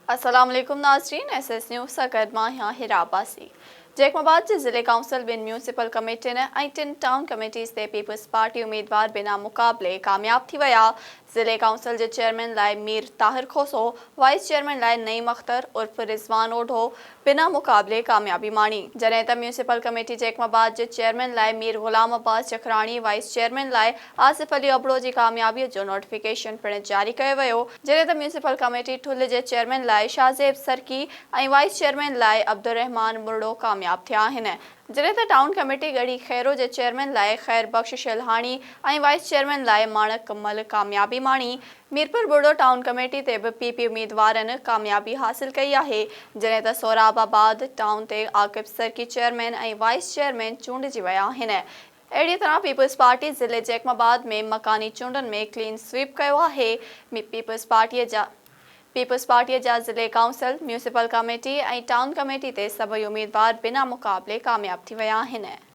अस्सलाम वालेकुम नाज़रीन, SS न्यूज़ सां गॾु मां आहियां हिरा अब्बासी। जैकमाबाद जे ज़िले काउंसिल बिन म्यूनिसिपल कमेटियुनि ऐं 3 टाउन कमेटीज़ ते पीपल्स पार्टी उम्मीदवार बिना मुक़ाबले कामयाब थी विया। ज़िले काउंसिल जे चेयरमैन लाइ मीर ताहिर खोसो, वाइस चेयरमैन लाइ नईम अख्तर उर्फ रिज़वान ओढो बिना मुक़ाबले कामयाबी माणी, जॾहिं त म्यूनिसिपल कमेटी जैकमाबाद जे चेयरमैन लाइ मीर ग़ुलाम अब्बास चखराणी, वाइस चेयरमैन लाइ आसिफ अली अबड़ो जी कामयाबीअ जो नोटिफिकेशन पिणु जारी कयो वियो, जॾहिं त म्यूनिसिपल कमेटी ठुल्ह जे चेयरमैन लाइ शाहज़ेब सरकी ऐं वाइस चेयरमैन लाइ अब्दुर्रहमान मुर्डो कामयाब थिया आहिनि, जॾहिं त टाउन कमेटी गढ़ी खैरो जे चेयरमैन लाइ खैर बख्श शेलहाणी ऐं वाइस चेयरमैन लाइ माणक कमल कामयाबी माणी। मीरपुर बुर्डो टाउन कमेटी ते बि PP उम्मीदवारनि कामयाबी हासिल कई आहे, जॾहिं त सोराबाबाद टाउन ते आकिब सरकी चेयरमैन ऐं वाइस चेयरमैन चूंडिजी विया आहिनि। अहिड़ी तरह पीपल्स पार्टी ज़िले जैकमाबाद में मकानी चूंडनि में क्लीन स्वीप कयो आहे। पीपल्स पार्टीअ जा ज़िले काउंसिल, म्यूनिसिपल कमेटी ऐं टाउन कमेटी ते सभई उम्मीदवार बिना मुक़ाबले कामयाब थी विया आहिनि।